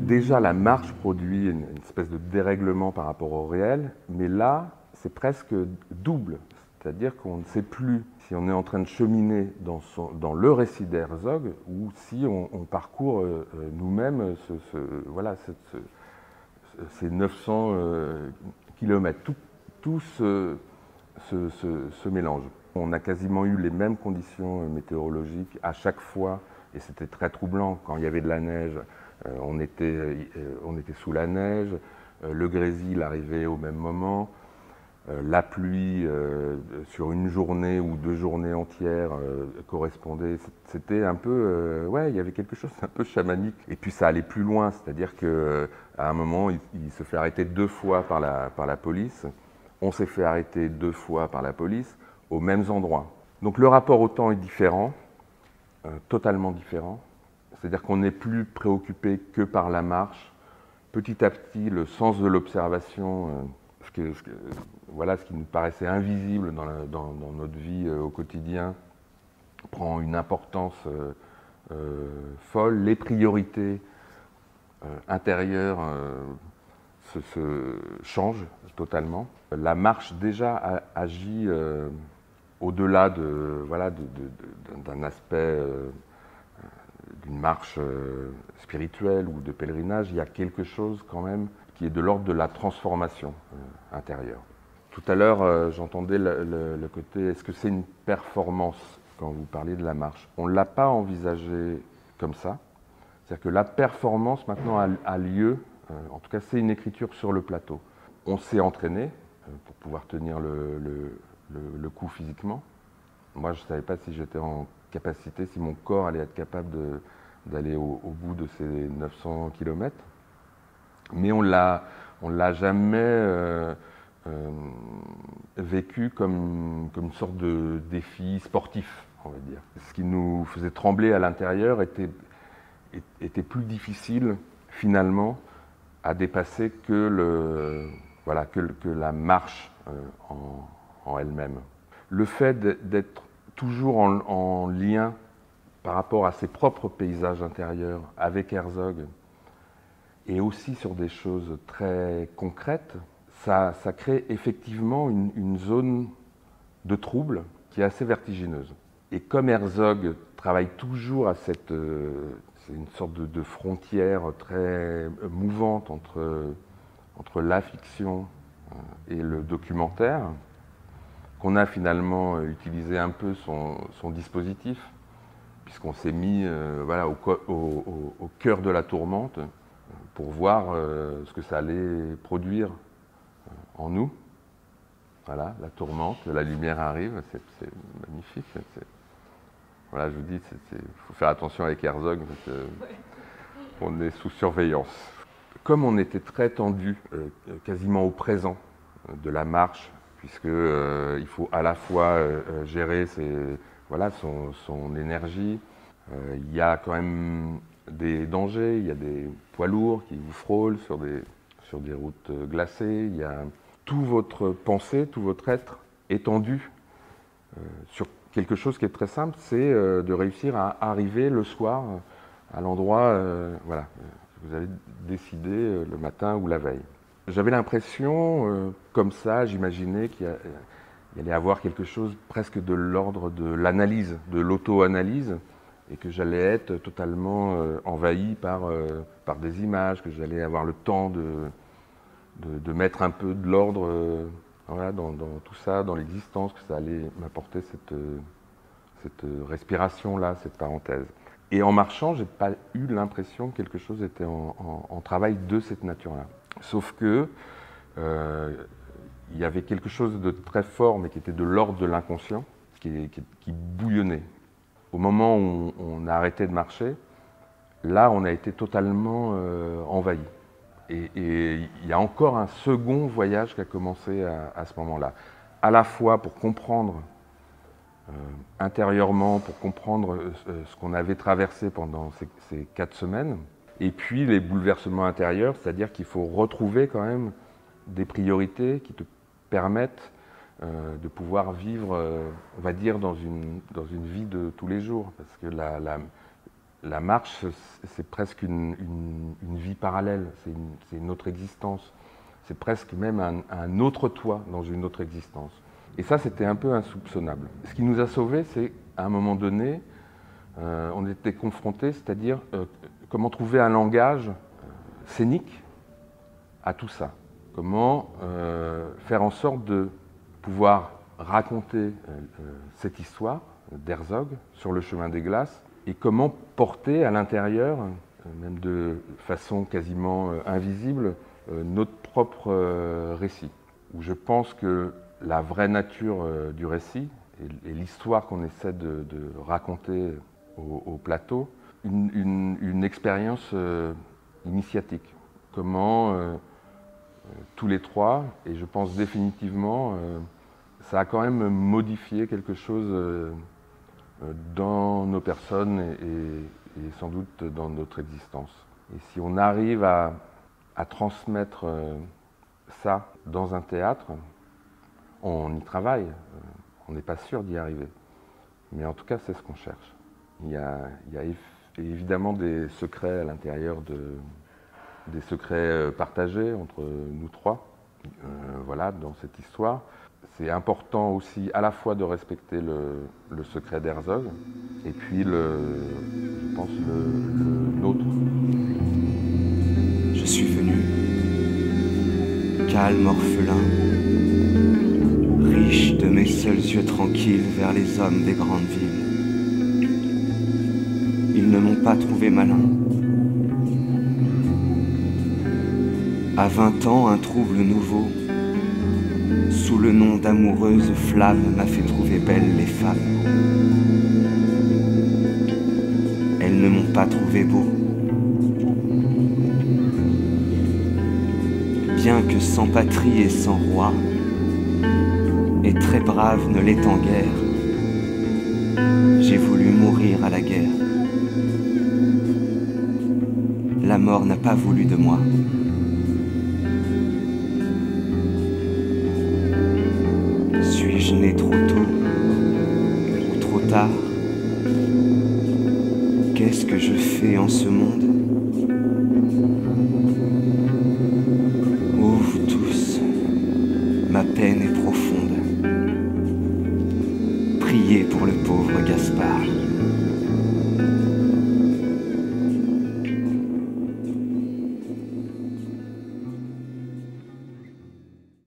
Déjà, la marche produit une espèce de dérèglement par rapport au réel, mais là, c'est presque double. C'est-à-dire qu'on ne sait plus si on est en train de cheminer dans le récit d'Herzog ou si on parcourt nous-mêmes ces 900 kilomètres. Tout se mélange. On a quasiment eu les mêmes conditions météorologiques à chaque fois, et c'était très troublant. Quand il y avait de la neige, on était sous la neige, le grésil arrivait au même moment, la pluie sur une journée ou 2 journées entières correspondait. C'était un peu, ouais, il y avait quelque chose d'un peu chamanique. Et puis ça allait plus loin, c'est-à-dire qu'à un moment, il se fait arrêter 2 fois par la police. On s'est fait arrêter 2 fois par la police aux mêmes endroits. Donc le rapport au temps est différent, totalement différent. C'est-à-dire qu'on n'est plus préoccupé que par la marche. Petit à petit, le sens de l'observation, ce qui nous paraissait invisible dans notre vie au quotidien, prend une importance folle. Les priorités intérieures se changent totalement. La marche déjà agit au-delà d'un aspect d'une marche spirituelle ou de pèlerinage. Il y a quelque chose quand même qui est de l'ordre de la transformation intérieure. Tout à l'heure, j'entendais le côté, est-ce que c'est une performance quand vous parliez de la marche? On ne l'a pas envisagé comme ça. C'est-à-dire que la performance maintenant a lieu, en tout cas c'est une écriture sur le plateau. On s'est entraîné pour pouvoir tenir le coup physiquement. Moi, je ne savais pas si j'étais en capacité, si mon corps allait être capable d'aller au bout de ces 900 kilomètres. Mais on l'a jamais vécu comme une sorte de défi sportif, on va dire. Ce qui nous faisait trembler à l'intérieur était plus difficile, finalement, à dépasser que la marche en elle-même. Le fait d'être toujours en lien par rapport à ses propres paysages intérieurs avec Herzog, et aussi sur des choses très concrètes, ça crée effectivement une zone de trouble qui est assez vertigineuse. Et comme Herzog travaille toujours à c'est une sorte de frontière très mouvante entre la fiction et le documentaire, qu'on a finalement utilisé un peu son dispositif, puisqu'on s'est mis au cœur de la tourmente pour voir ce que ça allait produire en nous. Voilà, la tourmente, la lumière arrive, c'est magnifique. Voilà, je vous dis, il faut faire attention avec Herzog, parce qu'on est sous surveillance. Comme on était très tendu, quasiment au présent de la marche, puisque il faut à la fois gérer son énergie, il y a quand même des dangers, il y a des poids lourds qui vous frôlent sur des routes glacées, il y a tout votre pensée, tout votre être étendu sur quelque chose qui est très simple, c'est de réussir à arriver le soir à l'endroit que vous avez décidé le matin ou la veille. J'avais l'impression, comme ça, j'imaginais qu'il y allait avoir quelque chose presque de l'ordre de l'analyse, de l'auto-analyse, et que j'allais être totalement envahi par des images, que j'allais avoir le temps de mettre un peu de l'ordre dans tout ça, dans l'existence, que ça allait m'apporter cette respiration-là, cette parenthèse. Et en marchant, je n'ai pas eu l'impression que quelque chose était en travail de cette nature-là. Sauf que il y avait quelque chose de très fort, mais qui était de l'ordre de l'inconscient, qui bouillonnait. Au moment où on a arrêté de marcher, là, on a été totalement envahi. Et il y a encore un second voyage qui a commencé à ce moment-là. À la fois pour comprendre intérieurement, pour comprendre ce qu'on avait traversé pendant ces 4 semaines, et puis les bouleversements intérieurs, c'est-à-dire qu'il faut retrouver quand même des priorités qui te permettent de pouvoir vivre, on va dire, dans une vie de tous les jours. Parce que La marche, c'est presque une vie parallèle, c'est une autre existence. C'est presque même un autre toi dans une autre existence. Et ça, c'était un peu insoupçonnable. Ce qui nous a sauvés, c'est qu'à un moment donné, on était confrontés, c'est-à-dire comment trouver un langage scénique à tout ça. Comment faire en sorte de pouvoir raconter cette histoire d'Herzog sur le chemin des glaces et comment porter à l'intérieur, même de façon quasiment invisible, notre propre récit. Où je pense que la vraie nature du récit et l'histoire qu'on essaie de raconter au plateau, une expérience initiatique. Comment tous les trois, et je pense définitivement, ça a quand même modifié quelque chose dans nos personnes et sans doute dans notre existence. Et si on arrive à transmettre ça dans un théâtre, on y travaille, on n'est pas sûr d'y arriver. Mais en tout cas, c'est ce qu'on cherche. Il y a évidemment des secrets à l'intérieur, des secrets partagés entre nous trois, voilà, dans cette histoire. C'est important aussi à la fois de respecter le secret d'Herzog et puis, je pense, le nôtre. Je suis venu, calme orphelin, riche de mes seuls yeux tranquilles vers les hommes des grandes villes. Ils ne m'ont pas trouvé malin. À 20 ans, un trouble nouveau, sous le nom d'amoureuse flamme, m'a fait trouver belles les femmes. Elles ne m'ont pas trouvé beau. Bien que sans patrie et sans roi, et très brave ne l'étant guère, j'ai voulu mourir à la guerre. La mort n'a pas voulu de moi. Suis-je né trop tôt ou trop tard? Qu'est-ce que je fais en ce monde? Oh, vous tous, ma peine est profonde.